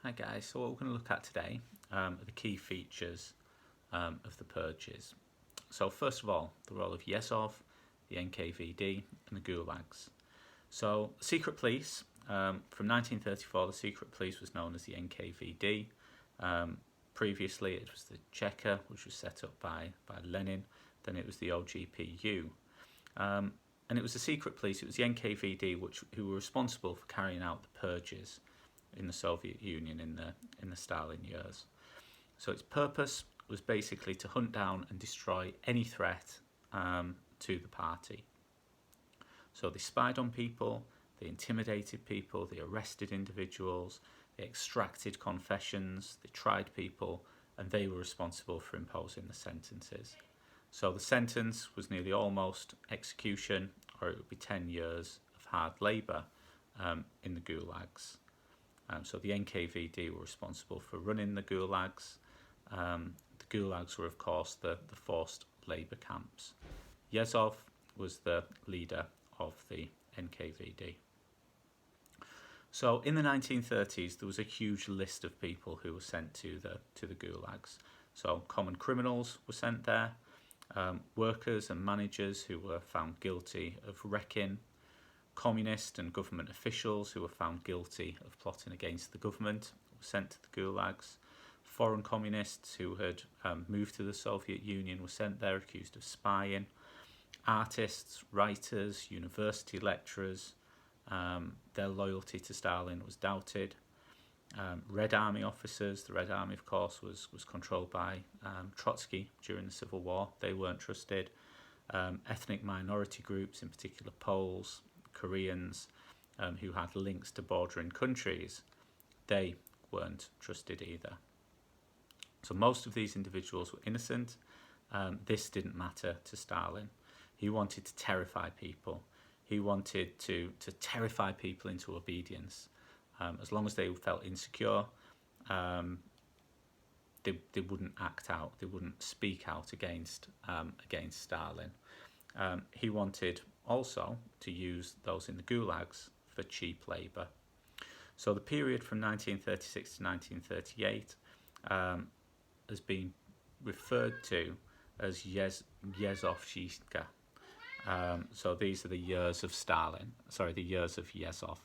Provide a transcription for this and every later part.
Hi guys, so what we're going to look at today are the key features of the Purges. So first of all, the role of Yezhov, the NKVD and the Gulags. So secret police, from 1934 the secret police was known as the NKVD. Previously it was the Cheka, which was set up by Lenin, then it was the OGPU. And it was the secret police, it was the NKVD who were responsible for carrying out the purges in the Soviet Union in the Stalin years. So its purpose was basically to hunt down and destroy any threat to the party. So they spied on people, they intimidated people, they arrested individuals, they extracted confessions, they tried people, and they were responsible for imposing the sentences. So the sentence was nearly almost execution, or it would be 10 years of hard labour in the gulags. So the NKVD were responsible for running the gulags. The gulags were, of course, the forced labour camps. Yezhov was the leader of the NKVD. So in the 1930s, there was a huge list of people who were sent to the gulags. So common criminals were sent there, workers and managers who were found guilty of wrecking, communist and government officials who were found guilty of plotting against the government were sent to the gulags. Foreign communists who had moved to the Soviet Union were sent there accused of spying. Artists, writers, university lecturers, their loyalty to Stalin was doubted. Red Army officers, the Red Army of course was controlled by Trotsky during the Civil War, they weren't trusted. Ethnic minority groups, in particular Poles, Koreans, who had links to bordering countries, they weren't trusted either. So most of these individuals were innocent. This didn't matter to Stalin. He wanted to terrify people. He wanted to terrify people into obedience. As long as they felt insecure, they wouldn't act out, they wouldn't speak out against Stalin. He wanted also to use those in the gulags for cheap labour. So the period from 1936 to 1938 has been referred to as Yezhovshchika. So these are the years of the years of Yezhov,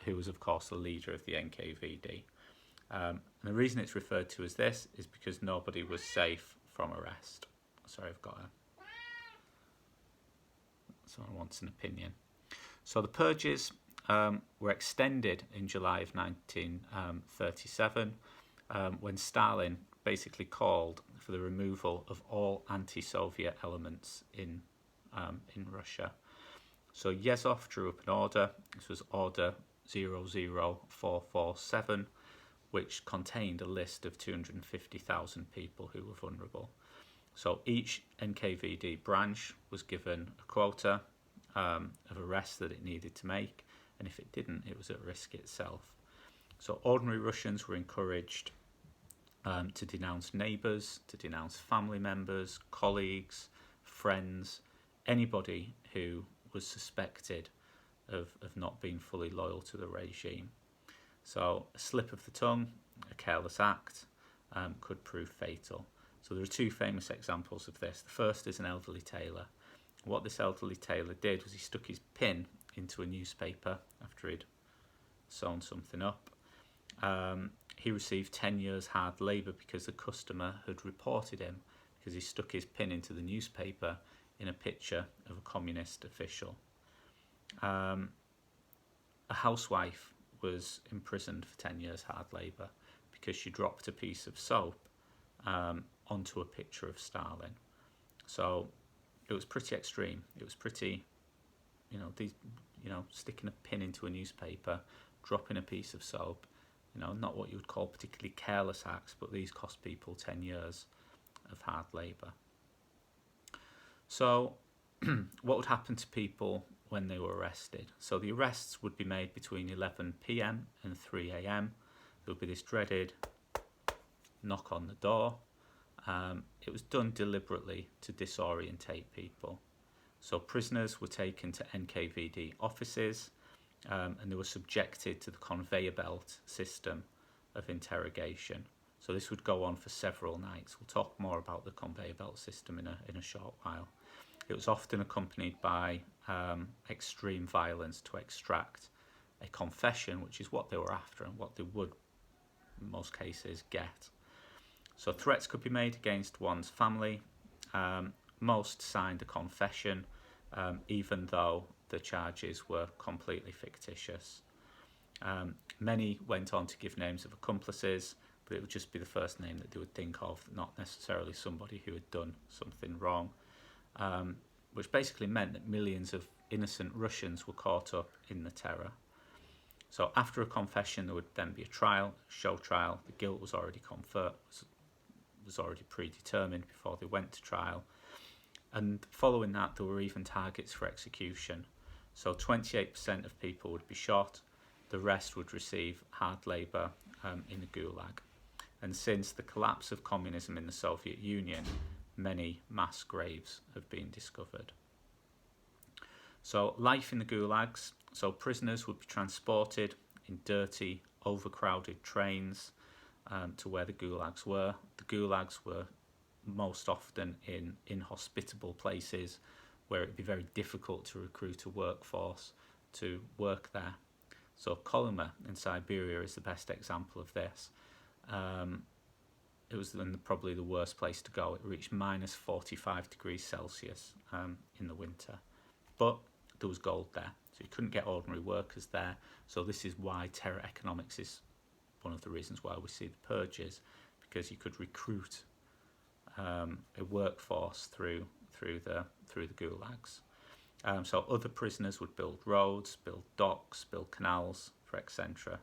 who was of course the leader of the NKVD. And the reason it's referred to as this is because nobody was safe from arrest. Sorry, someone wants an opinion. So the purges were extended in July of 1937 when Stalin basically called for the removal of all anti-Soviet elements in Russia. So Yezhov drew up an order. This was Order 00447, which contained a list of 250,000 people who were vulnerable. So each NKVD branch was given a quota of arrests that it needed to make, and if it didn't, it was at risk itself. So ordinary Russians were encouraged to denounce neighbours, to denounce family members, colleagues, friends, anybody who was suspected of not being fully loyal to the regime. So a slip of the tongue, a careless act, could prove fatal. So there are two famous examples of this. The first is an elderly tailor. What this elderly tailor did was he stuck his pin into a newspaper after he'd sewn something up. He received 10 years hard labour because the customer had reported him because he stuck his pin into the newspaper in a picture of a communist official. A housewife was imprisoned for 10 years hard labour because she dropped a piece of soap onto a picture of Stalin. So it was pretty extreme. It was pretty, sticking a pin into a newspaper, dropping a piece of soap, not what you would call particularly careless acts, but these cost people 10 years of hard labour. So what would happen to people when they were arrested? So the arrests would be made between 11 p.m. and 3 a.m. There would be this dreaded knock on the door. It was done deliberately to disorientate people. So prisoners were taken to NKVD offices and they were subjected to the conveyor belt system of interrogation. So this would go on for several nights. We'll talk more about the conveyor belt system in a short while. It was often accompanied by extreme violence to extract a confession, which is what they were after and what they would, in most cases, get. So threats could be made against one's family. Most signed a confession, even though the charges were completely fictitious. Many went on to give names of accomplices, but it would just be the first name that they would think of, not necessarily somebody who had done something wrong, which basically meant that millions of innocent Russians were caught up in the terror. So after a confession, there would then be a trial, show trial. The guilt was already was already predetermined before they went to trial. And following that, there were even targets for execution. So 28% of people would be shot. The rest would receive hard labour in the Gulag. And since the collapse of communism in the Soviet Union, many mass graves have been discovered. So life in the Gulags. So prisoners would be transported in dirty, overcrowded trains to where the Gulags were. The Gulags were most often in inhospitable places where it would be very difficult to recruit a workforce to work there. So Kolyma in Siberia is the best example of this. It was probably the worst place to go. It reached minus 45 degrees Celsius in the winter. But there was gold there, so you couldn't get ordinary workers there. So this is why terror economics is one of the reasons why we see the purges, because you could recruit a workforce through the gulags. So other prisoners would build roads, build docks, build canals, for etc.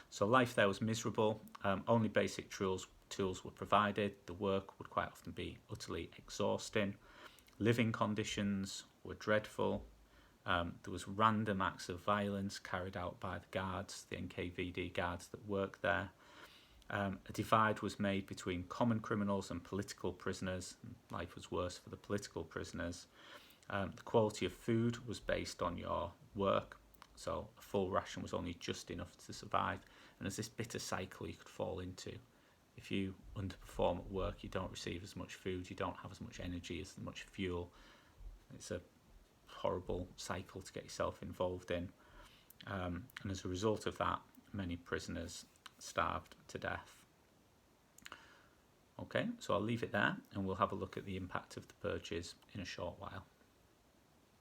So life there was miserable. Only basic tools were provided. The work would quite often be utterly exhausting. Living conditions were dreadful. There was random acts of violence carried out by the guards, the NKVD guards that worked there. A divide was made between common criminals and political prisoners. Life was worse for the political prisoners. The quality of food was based on your work, so a full ration was only just enough to survive. And there's this bitter cycle you could fall into. If you underperform at work, you don't receive as much food, you don't have as much energy, as much fuel. It's a horrible cycle to get yourself involved in. And as a result of that, many prisoners starved to death. Okay, so I'll leave it there and we'll have a look at the impact of the purges in a short while.